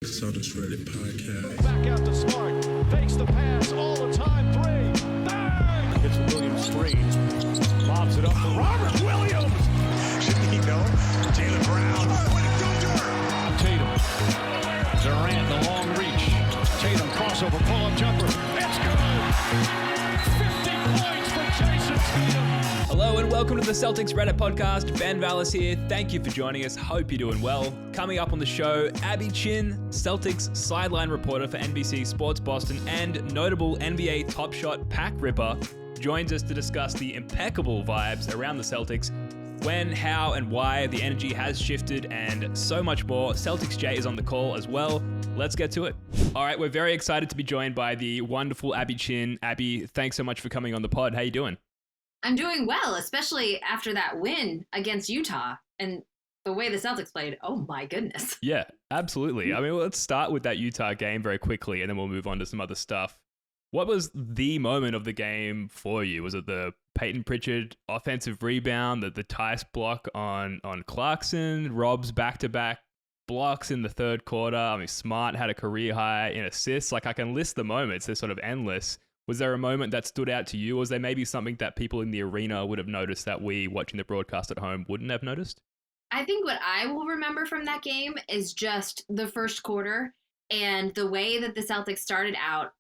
Celtics Reddit podcast. Back out to Smart. Fakes the pass all the time. Three. Bang! It's Williams three. Lobs it up for Robert Williams. Should he know? Jaylen Brown. Tatum. Durant, the long reach. Tatum crossover, pull-up jumper. It's good. 50 points for Jason Tatum. Hello and welcome to the Celtics Reddit podcast. Ben Vallis here. Thank you for joining us. Hope you're doing well. Coming up on the show, Abby Chin, Celtics sideline reporter for NBC Sports Boston and notable NBA Top Shot pack ripper, joins us to discuss the impeccable vibes around the Celtics, when, how, and why the energy has shifted, and so much more. Celtics Jay is on the call as well. Let's get to it. All right, we're very excited to be joined by the wonderful Abby Chin. Abby, thanks so much for coming on the pod. How you doing? I'm doing well, especially after that win against Utah and the way the Celtics played. Oh my goodness. Yeah, absolutely. I mean, let's start with that Utah game very quickly and then we'll move on to some other stuff. What was the moment of the game for you? Was it the Peyton Pritchard offensive rebound, the Tice block on Clarkson, Rob's back-to-back blocks in the third quarter? I mean, Smart had a career high in assists. Like, I can list the moments. They're sort of endless. Was there a moment that stood out to you? Or was there maybe something that people in the arena would have noticed that we, watching the broadcast at home, wouldn't have noticed? I think what I will remember from that game is just the first quarter and the way that the Celtics started out.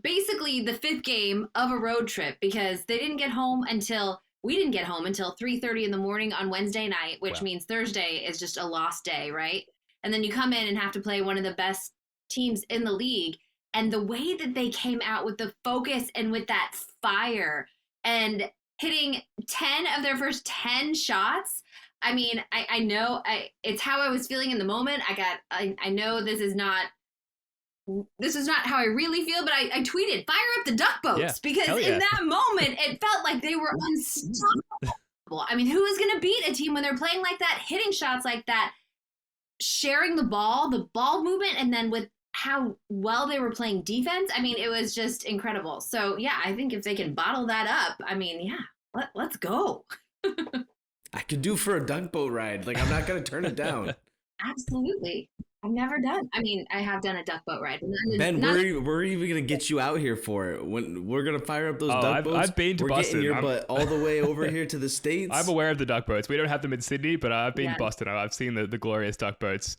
Basically the fifth game of a road trip, because we didn't get home until 3:30 in the morning on Wednesday night, which means Thursday is just a lost day, right? And then you come in and have to play one of the best teams in the league. And the way that they came out with the focus and with that fire and hitting 10 of their first 10 shots. I mean, I know it's how I was feeling in the moment. I know this is not how I really feel, but I tweeted, fire up the duck boats, because in that moment, it felt like they were unstoppable. I mean, who is going to beat a team when they're playing like that, hitting shots like that, sharing the ball movement, and then with how well they were playing defense? I mean, it was just incredible. So, yeah, I think if they can bottle that up, I mean, yeah, let's go. I could do for a duck boat ride. Like, I'm not going to turn it down. Absolutely. I've never done. I mean, I have done a duck boat ride. Ben, we're even going to get you out here for it. When we're going to fire up those duck boats. I've been to we're Boston. Getting your butt all the way over here to the States. I'm aware of the duck boats. We don't have them in Sydney, but I've been to Boston. I've seen the glorious duck boats.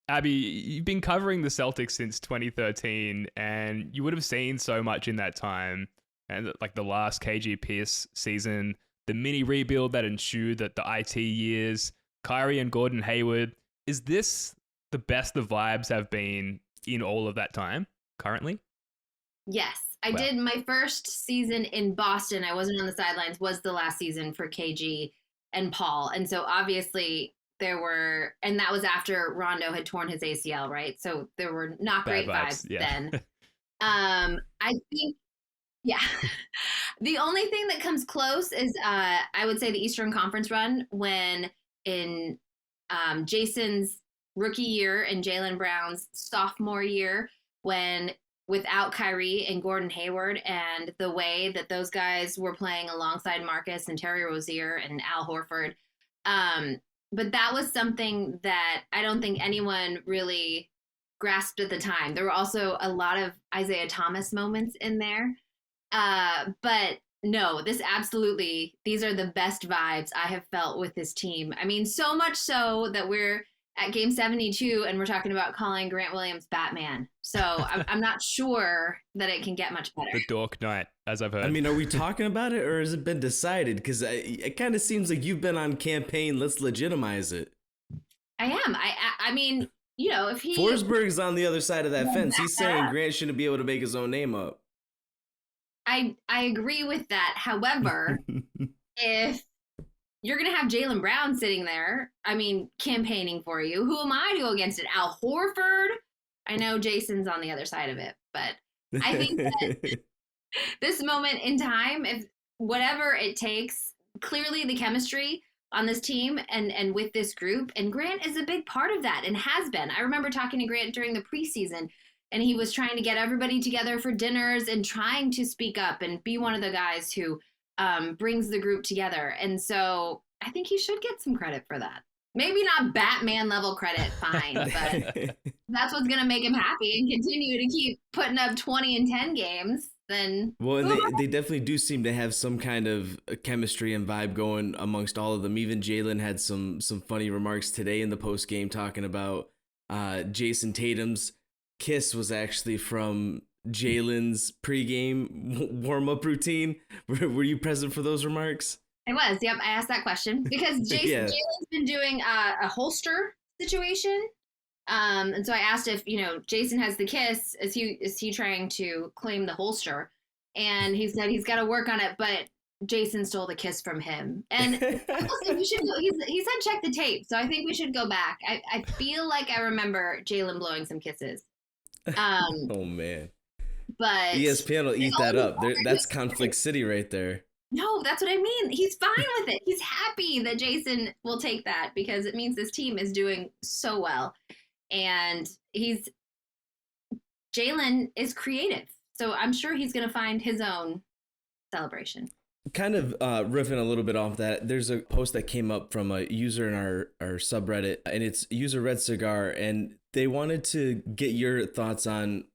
Abby, you've been covering the Celtics since 2013, and you would have seen so much in that time. And like the last KG Pierce season, the mini rebuild that ensued, the IT years, Kyrie and Gordon Hayward. Is this the best the vibes have been in all of that time currently? Yes. I did my first season in Boston. I wasn't on the sidelines, was the last season for KG and Paul. And so obviously and that was after Rondo had torn his ACL, right? So there were not great vibes then. I think, the only thing that comes close is I would say the Eastern Conference run, when in Jason's rookie year and Jaylen Brown's sophomore year, when without Kyrie and Gordon Hayward, and the way that those guys were playing alongside Marcus and Terry Rozier and Al Horford. But that was something that I don't think anyone really grasped at the time. There were also a lot of Isaiah Thomas moments in there. But no, these are the best vibes I have felt with this team. I mean, so much so that we're at game 72 and we're talking about calling Grant Williams Batman. So I'm not sure that it can get much better. The Dork Knight, as I've heard. I mean, are we talking about it, or has it been decided? Because it kind of seems like you've been on campaign, let's legitimize it. I am. I mean, you know, if he... Forsberg's on the other side of that fence. He's saying Grant shouldn't be able to make his own name up. I agree with that. However, if you're going to have Jaylen Brown sitting there, I mean, campaigning for you, who am I to go against it? Al Horford? I know Jason's on the other side of it, but I think that this moment in time, if whatever it takes, clearly the chemistry on this team and with this group, and Grant is a big part of that and has been. I remember talking to Grant during the preseason, and he was trying to get everybody together for dinners and trying to speak up and be one of the guys who brings the group together. And so I think he should get some credit for that. maybe not Batman level credit, fine, but that's what's going to make him happy and continue to keep putting up 20 and 10 games, then... Well, and they definitely do seem to have some kind of chemistry and vibe going amongst all of them. Even Jalen had some funny remarks today in the post game talking about Jason Tatum's kiss was actually from Jalen's pregame warm-up routine. Were you present for those remarks? I was, yep. I asked that question because Jalen's been doing a holster situation. And so I asked if, Jason has the kiss, is he trying to claim the holster? And he said he's got to work on it, but Jason stole the kiss from him. And also he said check the tape. So I think we should go back. I feel like I remember Jalen blowing some kisses. Oh, man. But ESPN will eat that up. That's Conflict City right there. No, that's what I mean. He's fine with it. He's happy that Jason will take that because it means this team is doing so well. And Jalen is creative. So I'm sure he's going to find his own celebration. Kind of riffing a little bit off that, there's a post that came up from a user in our subreddit, and it's user Red Cigar, and they wanted to get your thoughts on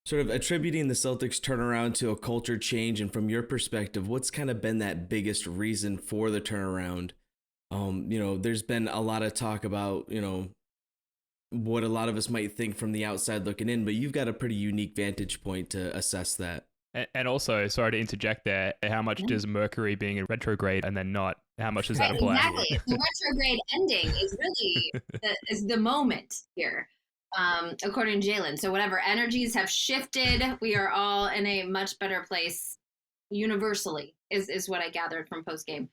sort of attributing the Celtics turnaround to a culture change, and from your perspective, what's kind of been that biggest reason for the turnaround? There's been a lot of talk about, what a lot of us might think from the outside looking in, but you've got a pretty unique vantage point to assess that. And also, sorry to interject there, how much does Mercury being in retrograde and then not, how much does that apply? Exactly. The retrograde ending is really the moment here. According to Jalen. So whatever energies have shifted, we are all in a much better place universally, is what I gathered from post game.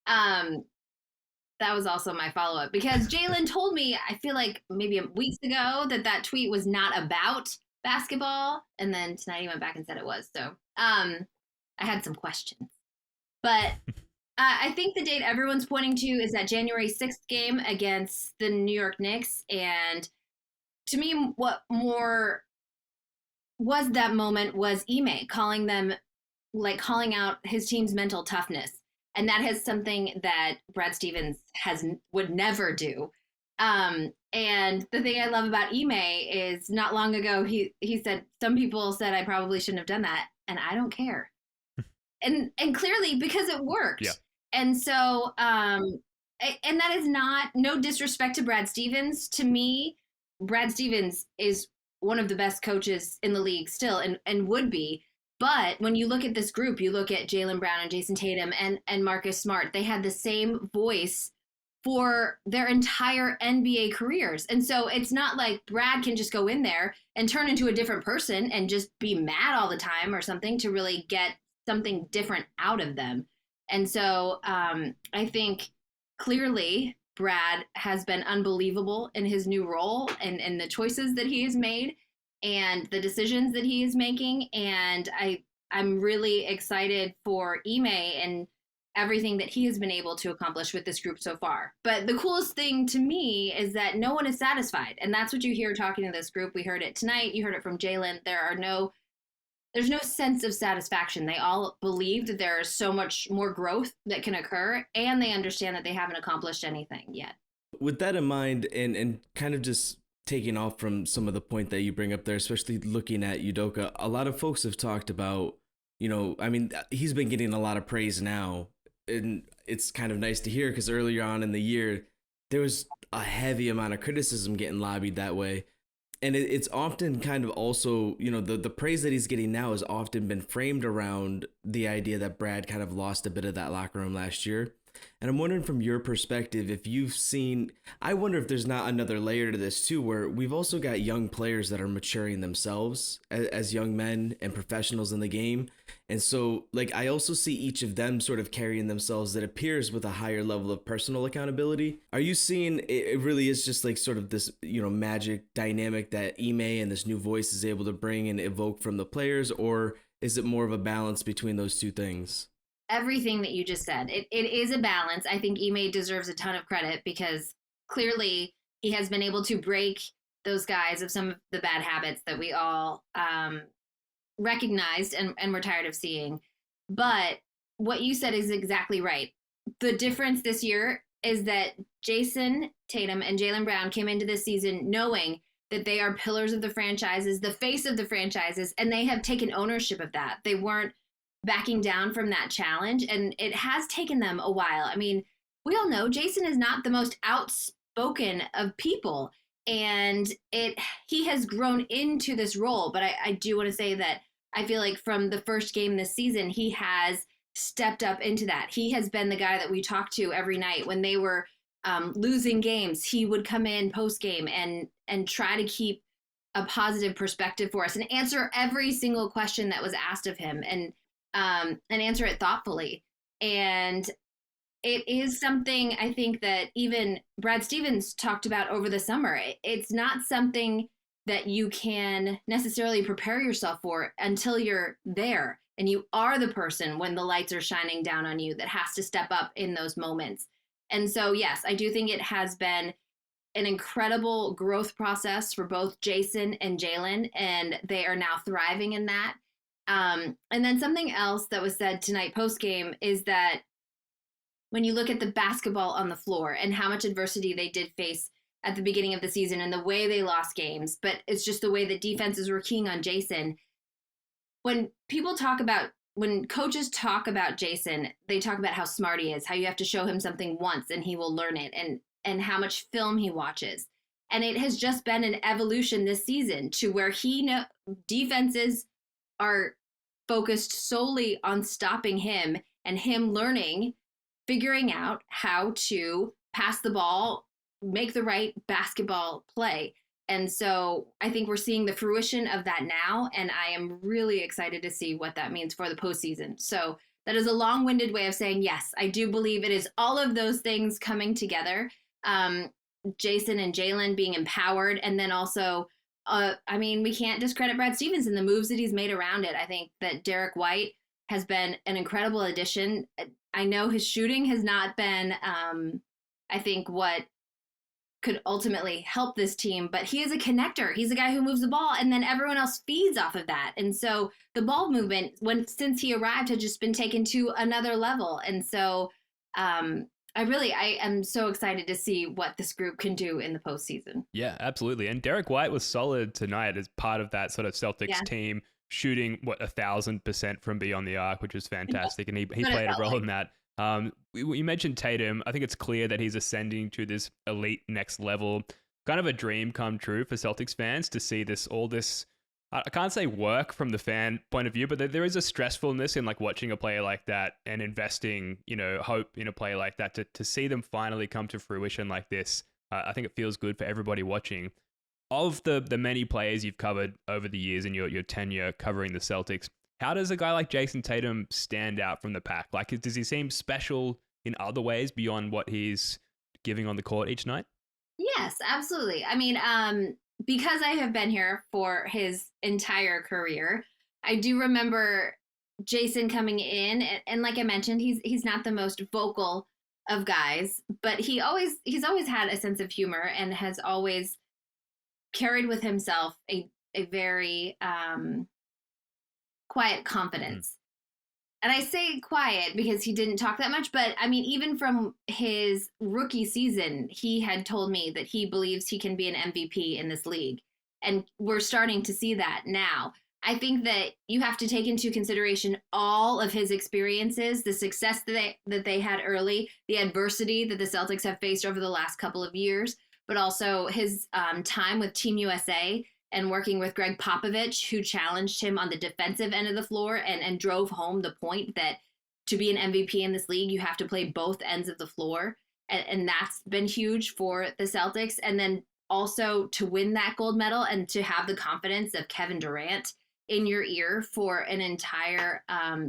That was also my follow-up because Jalen told me, I feel like maybe weeks ago, that tweet was not about basketball. And then tonight he went back and said it was. So I had some questions. But I think the date everyone's pointing to is that January 6th game against the New York Knicks. And to me, what more was that moment was Ime calling out his team's mental toughness. And that is something that Brad Stevens would never do. And the thing I love about Ime is not long ago, he said, some people said I probably shouldn't have done that. And I don't care. and clearly because it worked. Yeah. And so, and that is no disrespect to Brad Stevens. To me, Brad Stevens is one of the best coaches in the league still and would be. But when you look at this group, you look at Jaylen Brown and Jason Tatum and Marcus Smart, they had the same voice for their entire NBA careers. And so it's not like Brad can just go in there and turn into a different person and just be mad all the time or something to really get something different out of them. And so I think clearly Brad has been unbelievable in his new role and the choices that he has made and the decisions that he is making. And I'm really excited for Ime and everything that he has been able to accomplish with this group so far. But the coolest thing to me is that no one is satisfied. And that's what you hear talking to this group. We heard it tonight. You heard it from Jalen. There's no sense of satisfaction. They all believe that there is so much more growth that can occur, and they understand that they haven't accomplished anything yet. With that in mind, and kind of just taking off from some of the point that you bring up there, especially looking at Udoka, a lot of folks have talked about, he's been getting a lot of praise now, and it's kind of nice to hear because earlier on in the year, there was a heavy amount of criticism getting lobbied that way. And it's often kind of also, the praise that he's getting now has often been framed around the idea that Brad kind of lost a bit of that locker room last year. And I'm wondering from your perspective, if you've seen, I wonder if there's not another layer to this too, where we've also got young players that are maturing themselves as young men and professionals in the game. And so I also see each of them sort of carrying themselves, that appears with a higher level of personal accountability. Are you seeing it really is just sort of this, magic dynamic that Ime and this new voice is able to bring and evoke from the players, or is it more of a balance between those two things? Everything that you just said. It is a balance. I think Ime deserves a ton of credit because clearly he has been able to break those guys of some of the bad habits that we all recognized and we're tired of seeing. But what you said is exactly right. The difference this year is that Jason Tatum and Jaylen Brown came into this season knowing that they are pillars of the franchises, the face of the franchises, and they have taken ownership of that. They weren't backing down from that challenge, and it has taken them a while. I mean, we all know Jason is not the most outspoken of people, and he has grown into this role. But I do want to say that I feel like from the first game this season, he has stepped up into that. He has been the guy that we talk to every night when they were losing games. He would come in post game and try to keep a positive perspective for us and answer every single question that was asked of him, and answer it thoughtfully. And it is something I think that even Brad Stevens talked about over the summer. It's not something that you can necessarily prepare yourself for until you're there and you are the person when the lights are shining down on you that has to step up in those moments. And so, yes, I do think it has been an incredible growth process for both Jason and Jaylen, and they are now thriving in that. And then something else that was said tonight post-game is that when you look at the basketball on the floor and how much adversity they did face at the beginning of the season and the way they lost games, but it's just the way that defenses were keying on Jason. When coaches talk about Jason, they talk about how smart he is, how you have to show him something once and he will learn it, and how much film he watches. And it has just been an evolution this season to where defenses are focused solely on stopping him and him learning, figuring out how to pass the ball, make the right basketball play. And so I think we're seeing the fruition of that now, and I am really excited to see what that means for the postseason. So that is a long-winded way of saying, yes, I do believe it is all of those things coming together. Jason and Jaylen being empowered, and then also, we can't discredit Brad Stevens and the moves that he's made around it. I think that Derek White has been an incredible addition. I know his shooting has not been, I think, what could ultimately help this team, but he is a connector. He's a guy who moves the ball, and then everyone else feeds off of that. And so the ball movement, since he arrived, had just been taken to another level. And so I am so excited to see what this group can do in the postseason. Yeah, absolutely. And Derek White was solid tonight as part of that sort of Celtics team, shooting 1,000% from beyond the arc, which was fantastic. And he played a role in that. You mentioned Tatum. I think it's clear that he's ascending to this elite next level. Kind of a dream come true for Celtics fans to see all this, I can't say work from the fan point of view, but there is a stressfulness in like watching a player like that and investing, hope in a player like that to see them finally come to fruition like this. I think it feels good for everybody watching. Of the many players you've covered over the years in your tenure covering the Celtics, how does a guy like Jason Tatum stand out from the pack? Like, does he seem special in other ways beyond what he's giving on the court each night? Yes, absolutely. I mean, because I have been here for his entire career, I do remember Jason coming in, and like I mentioned, he's not the most vocal of guys, but he's always had a sense of humor and has always carried with himself a very quiet confidence. And I say quiet because he didn't talk that much, but I mean, even from his rookie season, he had told me that he believes he can be an MVP in this league. And we're starting to see that now. I think that you have to take into consideration all of his experiences, the success that they had early, the adversity that the Celtics have faced over the last couple of years, but also his time with Team USA and working with Greg Popovich, who challenged him on the defensive end of the floor and drove home the point that to be an MVP in this league, you have to play both ends of the floor. And that's been huge for the Celtics. And then also to win that gold medal and to have the confidence of Kevin Durant in your ear for an entire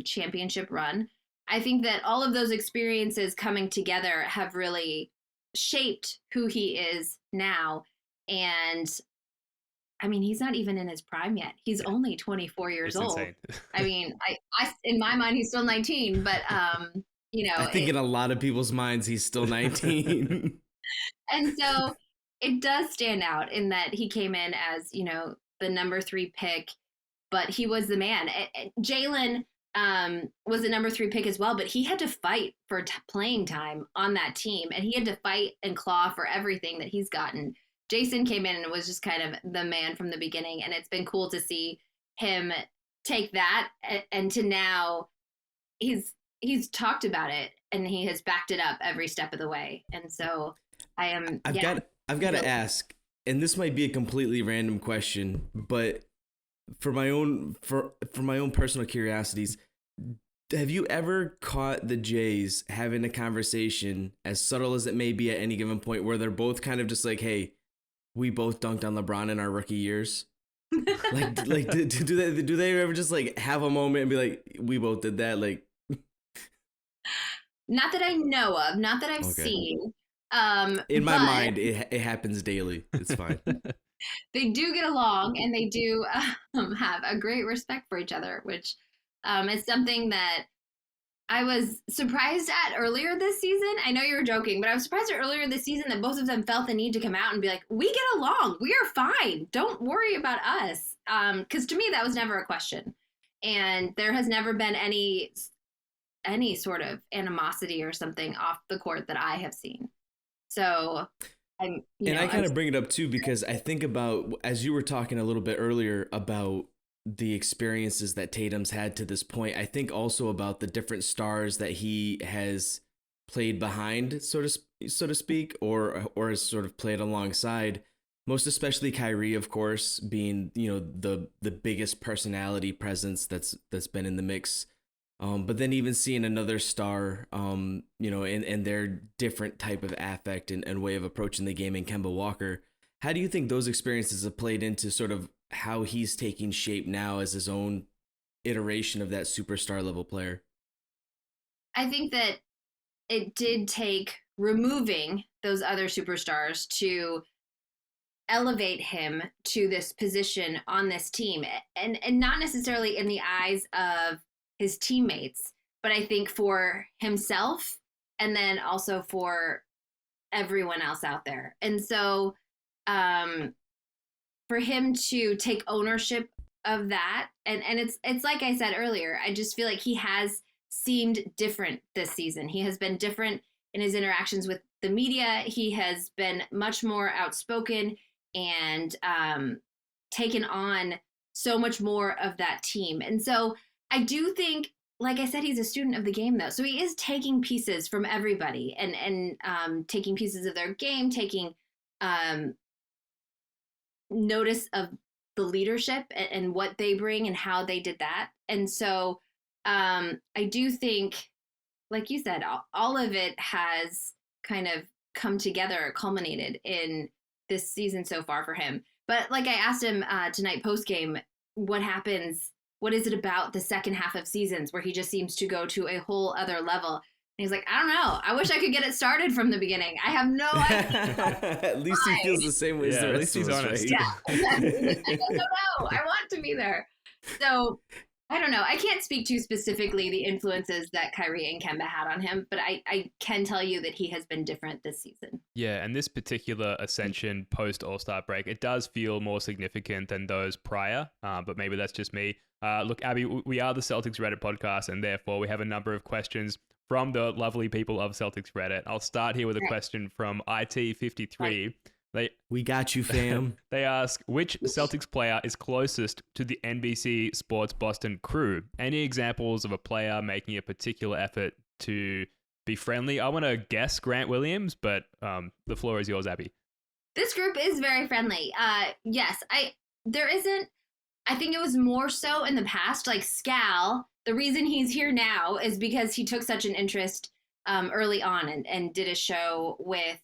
championship run. I think that all of those experiences coming together have really shaped who he is now. And I mean, he's not even in his prime yet. He's only 24 years old. Insane. I mean, I in my mind, he's still 19, but I think in a lot of people's minds, he's still 19. And so it does stand out in that he came in as, the number 3 pick, but he was the man. Jaylen was the number 3 pick as well, but he had to fight for playing time on that team, and he had to fight and claw for everything that he's gotten. Jason came in and was just kind of the man from the beginning, and it's been cool to see him take that and to now he's talked about it and he has backed it up every step of the way. And so I've got to ask, and this might be a completely random question, but for my own personal curiosities, have you ever caught the Jays having a conversation, as subtle as it may be at any given point, where they're both kind of just like, hey, we both dunked on LeBron in our rookie years? Do they ever just like have a moment and be like, we both did that? Like, not that I know of, not that I've seen. In my mind, it happens daily. It's fine. They do get along, and they do have a great respect for each other, which is something that I was surprised at earlier this season. I know you were joking, but I was surprised at earlier this season that both of them felt the need to come out and be like, we get along. We are fine. Don't worry about us. Because to me, that was never a question. And there has never been any sort of animosity or something off the court that I have seen. So I kind of bring it up too, because I think about, as you were talking a little bit earlier about the experiences that Tatum's had to this point, I think also about the different stars that he has played behind, so to speak, or has sort of played alongside. Most especially Kyrie, of course, being, you know, the biggest personality presence that's been in the mix. But then even seeing another star, you know, and their different type of affect and way of approaching the game in Kemba Walker. How do you think those experiences have played into sort of how he's taking shape now as his own iteration of that superstar level player? I think that it did take removing those other superstars to elevate him to this position on this team, and not necessarily in the eyes of his teammates, but I think for himself and then also for everyone else out there. And so for him to take ownership of that, and it's like I said earlier, I just feel like he has seemed different this season. He has been different in his interactions with the media. He has been much more outspoken and taken on so much more of that team. And so I do think, like I said, he's a student of the game, though. So he is taking pieces from everybody and taking pieces of their game, taking notice of the leadership and what they bring and how they did that. And so I do think, like you said, all of it has kind of come together, culminated in this season so far for him. But like I asked him tonight post-game, what happens? What is it about the second half of seasons where he just seems to go to a whole other level? And he's like, I don't know. I wish I could get it started from the beginning. I have no idea. At least he feels the same way as the rest of us, right? Yeah, exactly. I don't know. I want to be there. So I don't know. I can't speak to specifically the influences that Kyrie and Kemba had on him, but I can tell you that he has been different this season. Yeah, and this particular ascension post All-Star break, it does feel more significant than those prior, but maybe that's just me. Look, Abby, we are the Celtics Reddit podcast, and therefore we have a number of questions from the lovely people of Celtics Reddit. I'll start here with a question from IT53. We got you, fam. They ask, which Celtics player is closest to the NBC Sports Boston crew? Any examples of a player making a particular effort to be friendly? I want to guess Grant Williams, but the floor is yours, Abby. This group is very friendly. Yes, I think it was more so in the past. Like Scal, the reason he's here now is because he took such an interest early on and did a show with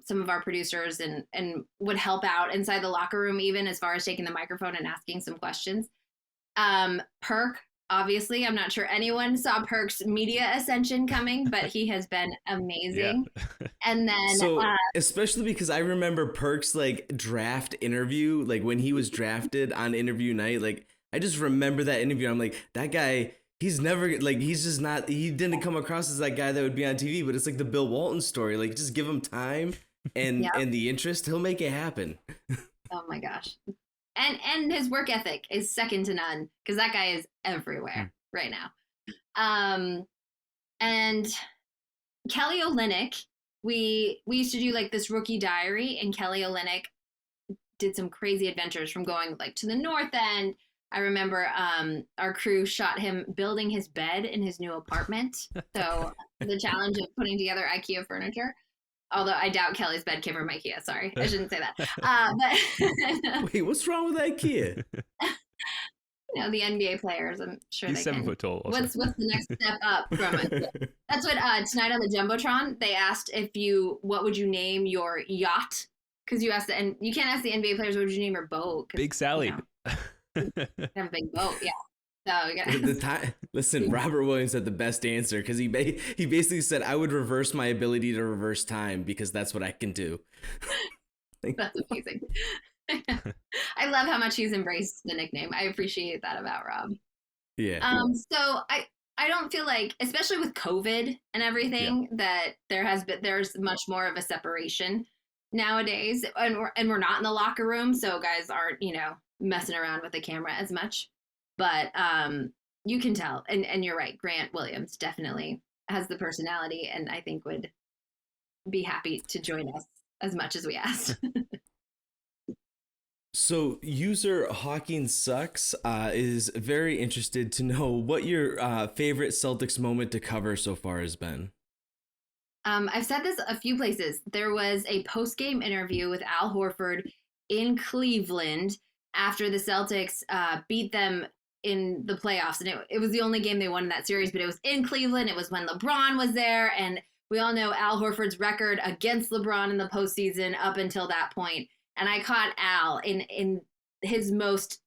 some of our producers and would help out inside the locker room, even as far as taking the microphone and asking some questions. Perk, obviously, I'm not sure anyone saw Perk's media ascension coming, but he has been amazing. Yeah. And then especially because I remember Perk's like draft interview, like when he was drafted on interview night, like I just remember that interview. I'm like, that guy, he's never like, he's just not, he didn't come across as that guy that would be on TV, but it's like the Bill Walton story. Like just give him time and the interest, he'll make it happen. Oh my gosh. And his work ethic is second to none because that guy is everywhere right now. And Kelly Olynyk, we used to do like this rookie diary, and Kelly Olynyk did some crazy adventures from going like to the north end. I remember our crew shot him building his bed in his new apartment. So the challenge of putting together IKEA furniture. Although I doubt Kelly's bed came from IKEA. Sorry, I shouldn't say that. But Wait, what's wrong with IKEA? you know, the NBA players, I'm sure He's they 7 can. foot tall. Also. What's the next step up from it? That's what tonight on the Jumbotron they asked what would you name your yacht? Because you asked and you can't ask the NBA players what would you name your boat? Big Sally. You know, have a big boat, yeah. So you gotta, Listen, Robert Williams had the best answer because he basically said, I would reverse my ability to reverse time because that's what I can do. that's amazing. I love how much he's embraced the nickname. I appreciate that about Rob. Yeah. So I don't feel like, especially with COVID and everything, that there's much more of a separation nowadays, and we're not in the locker room, so guys aren't, you know, messing around with the camera as much. But you can tell, and you're right, Grant Williams definitely has the personality, and I think would be happy to join us as much as we asked. So user Hawking Sucks is very interested to know what your favorite Celtics moment to cover so far has been. I've said this a few places. There was a post-game interview with Al Horford in Cleveland after the Celtics beat them in the playoffs. And it was the only game they won in that series, but it was in Cleveland. It was when LeBron was there. And we all know Al Horford's record against LeBron in the postseason up until that point. And I caught Al in his most,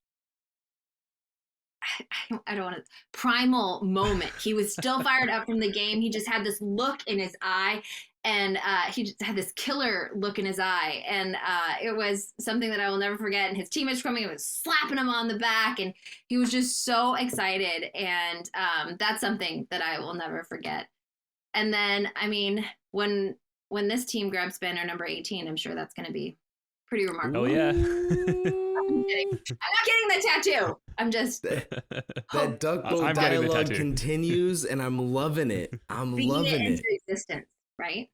I don't want to, primal moment. He was still fired up from the game. He just had this look in his eye, and he just had this killer look in his eye. And it was something that I will never forget. And his teammates coming and was slapping him on the back, and he was just so excited. And that's something that I will never forget. And then, I mean, when this team grabs banner number 18, I'm sure that's going to be pretty remarkable. Oh, yeah. I'm not getting the tattoo. I'm just That duck boat I'm getting the dialogue tattoo. continues, and I'm loving it. I'm bringing loving it it. into existence, right?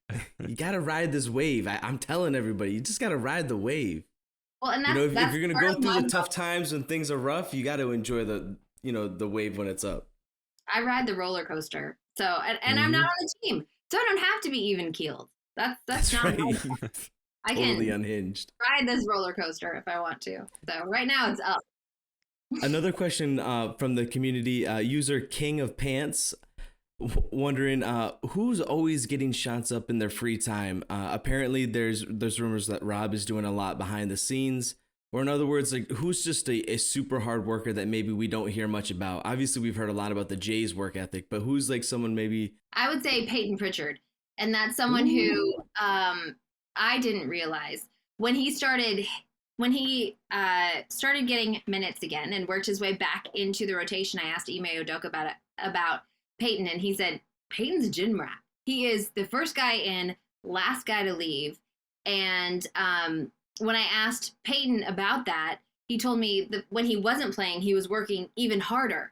You gotta ride this wave. I'm telling everybody, you just gotta ride the wave. Well, and You know, if that's you're gonna part go of through my the tough times when things are rough, you gotta enjoy the wave when it's up. I ride the roller coaster. So, and I'm not on the team, so I don't have to be even keeled. That's not right. my I Totally can unhinged. ride this roller coaster if I want to. So right now it's up. Another question from the community user King of Pants, wondering who's always getting shots up in their free time. Apparently, there's rumors that Rob is doing a lot behind the scenes, or in other words, like who's just a super hard worker that maybe we don't hear much about. Obviously, we've heard a lot about the Jays' work ethic, but who's like someone maybe? I would say Peyton Pritchard, and that's someone who I didn't realize when he started getting minutes again and worked his way back into the rotation. I asked Ime Udoka about Peyton, and he said Peyton's a gym rat. He is the first guy in, last guy to leave. And when I asked Peyton about that, he told me that when he wasn't playing, he was working even harder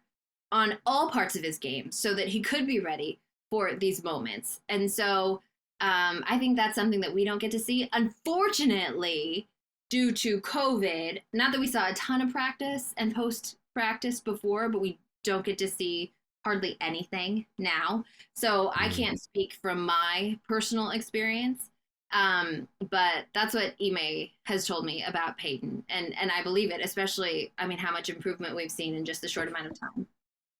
on all parts of his game so that he could be ready for these moments. And so I think that's something that we don't get to see. Unfortunately, due to COVID, not that we saw a ton of practice and post-practice before, but we don't get to see hardly anything now. So I can't speak from my personal experience. But that's what Ime has told me about Peyton. And I believe it, especially, I mean, how much improvement we've seen in just a short amount of time.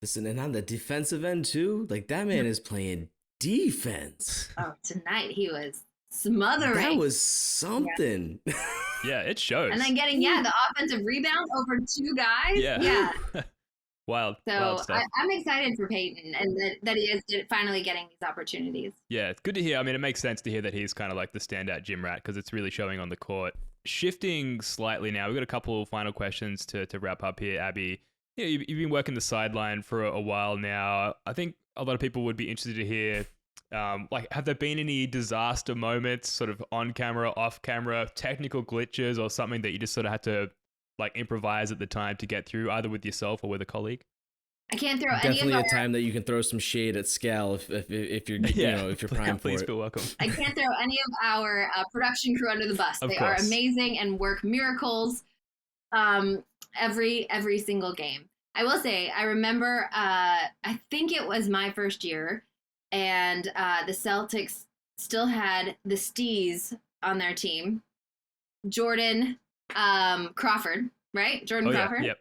Listen, and on the defensive end too, like that man is playing defense. Oh, tonight he was smothering. That was something. Yeah, it shows. And then getting, the offensive rebound over two guys. Yeah. Wild So stuff. I'm excited for Peyton and that he is finally getting these opportunities. Yeah, it's good to hear. I mean, it makes sense to hear that he's kind of like the standout gym rat because it's really showing on the court. Shifting slightly now, we've got a couple of final questions to wrap up here, Abby. Yeah, you've been working the sideline for a while now. I think a lot of people would be interested to hear, have there been any disaster moments, sort of on camera, off camera, technical glitches, or something that you just sort of had to like improvise at the time to get through, either with yourself or with a colleague? I can't throw Definitely any a of our, time that you can throw some shade at Scal if you're if you're prime for please it. feel welcome. I can't throw any of our production crew under the bus. Of They course. are amazing and work miracles every single game. I will say, I remember, I think it was my first year, and the Celtics still had the Stees on their team. Jordan Crawford, right? Jordan Crawford. Yep.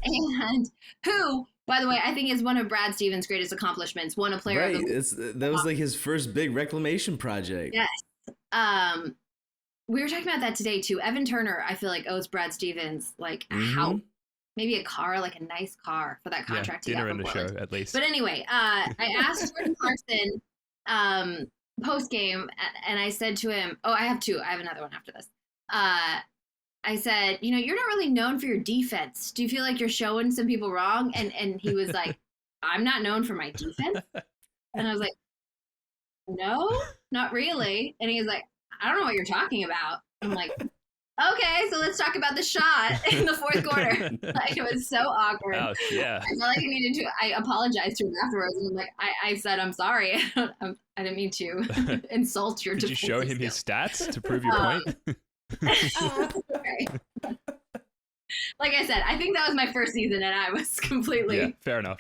And who, by the way, I think is one of Brad Stevens' greatest accomplishments. Won a player Right, of the that was like his first big reclamation project. Yes. We were talking about that today too. Evan Turner, I feel like owes Brad Stevens like a house, maybe a car, like a nice car for that contract. Dinner he got in from the Portland. show at least. But anyway, I asked Jordan Clarkson post game, and I said to him, "Oh, I have two. I have another one after this." I said, "You know, you're not really known for your defense. Do you feel like you're showing some people wrong?" And he was like, "I'm not known for my defense." And I was like, "No, not really." And he was like, "I don't know what you're talking about." I'm like, "Okay, so let's talk about the shot in the fourth quarter." Like, it was so awkward. Ouch, yeah. I felt like I apologized to him afterwards. And I'm like, I said, "I'm sorry. I didn't mean to insult your Did you show him his stats to prove your point? Okay. Like I said, I think that was my first season, and I was completely fair enough.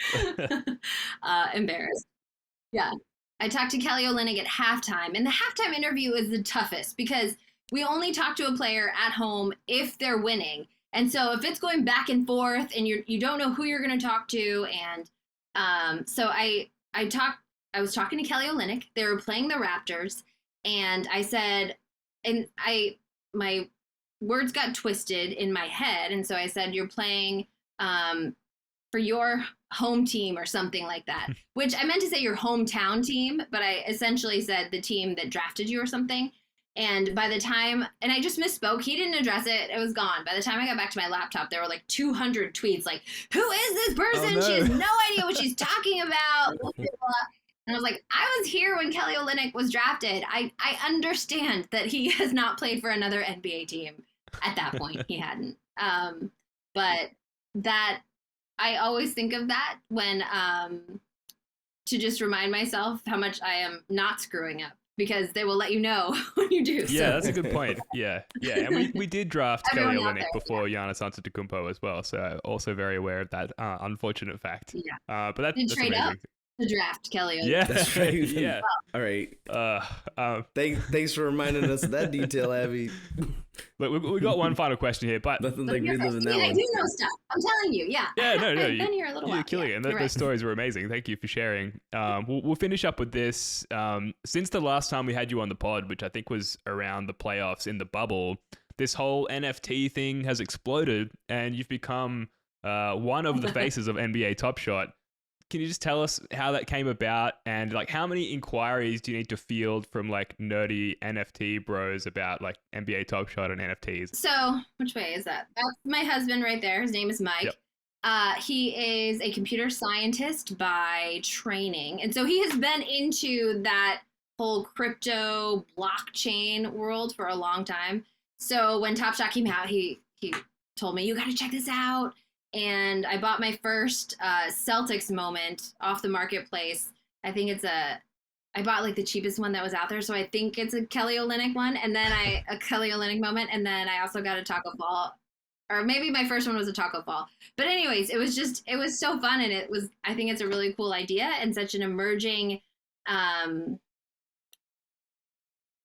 embarrassed. Yeah. I talked to Kelly Olynyk at halftime, and the halftime interview is the toughest because we only talk to a player at home if they're winning. And so if it's going back and forth and you don't know who you're going to talk to, and so I was talking to Kelly Olynyk. They were playing the Raptors, and I said, and my words got twisted in my head, and so I said, "You're playing for your home team," or something like that, which I meant to say your hometown team, but I essentially said the team that drafted you or something. And by the time, and I just misspoke, he didn't address it, it was gone. By the time I got back to my laptop, there were like 200 tweets like, "Who is this person? Oh, no. She has no idea what she's talking about." Blah, blah, blah. And I was like, I was here when Kelly Olynyk was drafted. I understand that he has not played for another NBA team. At that point, he hadn't. But that, I always think of that when, to just remind myself how much I am not screwing up, because they will let you know when you do. Yeah, that's a good point. Yeah. And we did draft Kelly Everyone out Olynyk there, before Giannis Antetokounmpo as well, so also very aware of that unfortunate fact. Yeah. But Did that's trade amazing. up to draft Kelly Olynyk. Yeah, That's right. yeah. All right. Thanks for reminding us of that detail, Abby. Look, we got one final question here, but Nothing like reliving that I one. do know stuff. I'm telling you. Yeah. yeah, no, I've you, been here a little you're while. killing Yeah, it. And you're those right. stories were amazing. Thank you for sharing. We'll finish up with this. Since the last time we had you on the pod, which I think was around the playoffs in the bubble, this whole NFT thing has exploded, and you've become one of the faces of NBA Top Shot. Can you just tell us how that came about, and like how many inquiries do you need to field from like nerdy NFT bros about like NBA Top Shot and NFTs? So, which way is that? That's my husband right there. His name is Mike. Yep. He is a computer scientist by training. And so he has been into that whole crypto blockchain world for a long time. So when Top Shot came out, he told me, "You got to check this out." And I bought my first Celtics moment off the marketplace. I think I bought like the cheapest one that was out there. So I think it's a Kelly Olynyk one. And then a Kelly Olynyk moment. And then I also got a taco fall, or maybe my first one was a taco fall. But anyways, it was so fun. And I think it's a really cool idea and such an emerging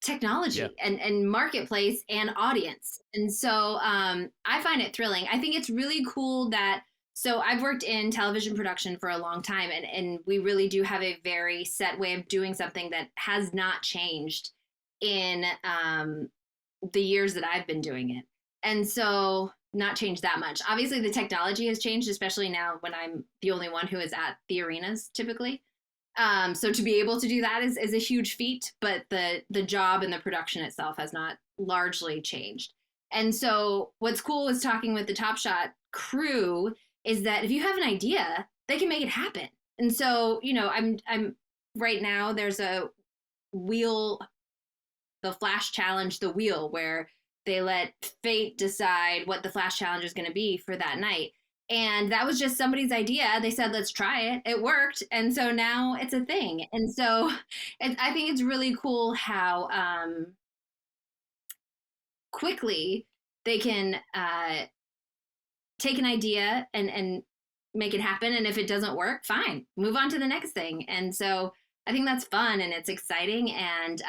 technology and marketplace and audience. And so I find it thrilling. I think it's really cool that, so I've worked in television production for a long time, and we really do have a very set way of doing something that has not changed in the years that I've been doing it. And so not changed that much. Obviously the technology has changed, especially now when I'm the only one who is at the arenas typically. So to be able to do that is a huge feat, but the job and the production itself has not largely changed. And so what's cool is talking with the Top Shot crew is that if you have an idea, they can make it happen. And so, you know, I'm right now there's a wheel, the Flash Challenge, the wheel, where they let fate decide what the Flash Challenge is going to be for that night. And that was just somebody's idea. They said, let's try it. It worked. And so now it's a thing. And so I think it's really cool how quickly they can take an idea and make it happen. And if it doesn't work, fine, move on to the next thing. And so I think that's fun and it's exciting. And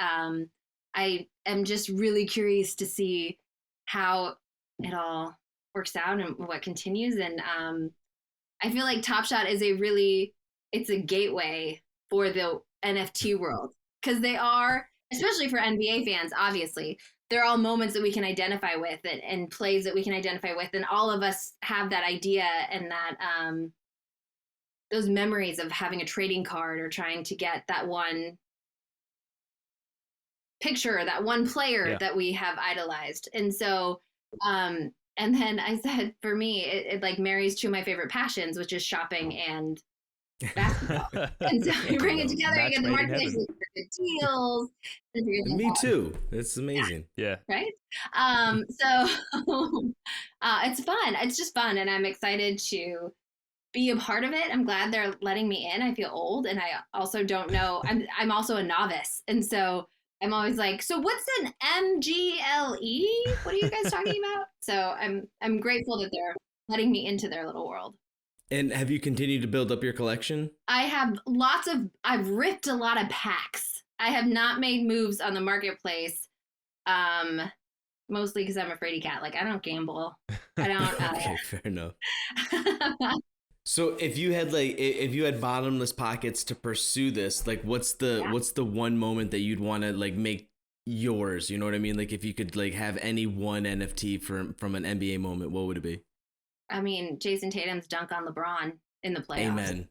I am just really curious to see how it all works out and what continues. And I feel like Top Shot is it's a gateway for the NFT world, because they are, especially for NBA fans, obviously, they're all moments that we can identify with and plays that we can identify with. And all of us have that idea and that those memories of having a trading card or trying to get that one picture, that one player that we have idolized. And so, and then I said, for me, it like marries two of my favorite passions, which is shopping and basketball. And so you bring it together, you get the marketplace, you get the deals. Me too. It's amazing. Yeah. Right? So it's fun. It's just fun. And I'm excited to be a part of it. I'm glad they're letting me in. I feel old. And I also don't know. I'm also a novice. And so I'm always like, so what's an MGLE? What are you guys talking about? So I'm grateful that they're letting me into their little world. And have you continued to build up your collection? I've ripped a lot of packs. I have not made moves on the marketplace, mostly because I'm a fraidy cat. Like, I don't gamble. I don't. Okay, fair enough. So if you had bottomless pockets to pursue this, like what's the one moment that you'd want to like make yours? You know what I mean? Like if you could like have any one NFT from an NBA moment, what would it be? I mean, Jason Tatum's dunk on LeBron in the playoffs. Amen.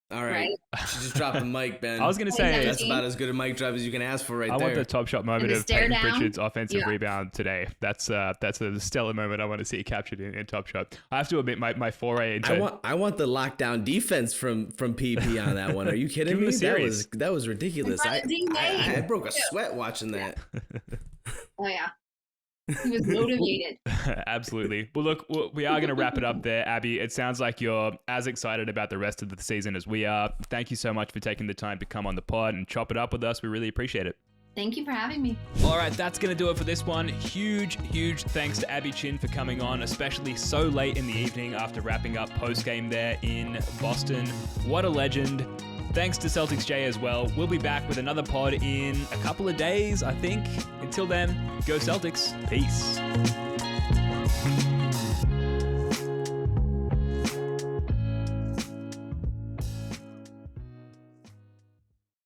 All right. She just dropped the mic, Ben. I was going to say that's about as good a mic drop as you can ask for right there. I want the Top Shot moment of Peyton down. Pritchard's offensive rebound today. That's a stellar moment I want to see captured in Top Shot. I have to admit, my foray into I want the lockdown defense from PP on that one. Are you kidding me? That was ridiculous. I broke a sweat watching that. Oh yeah. He was motivated. Absolutely. Well, look, we are going to wrap it up there, Abby. It sounds like you're as excited about the rest of the season as we are. Thank you so much for taking the time to come on the pod and chop it up with us. We really appreciate it. Thank you for having me. All right, that's going to do it for this one. Huge thanks to Abby Chin for coming on, especially so late in the evening after wrapping up post-game there in Boston. What a legend. Thanks to Celtics Jay as well. We'll be back with another pod in a couple of days, I think. Until then, go Celtics. Peace.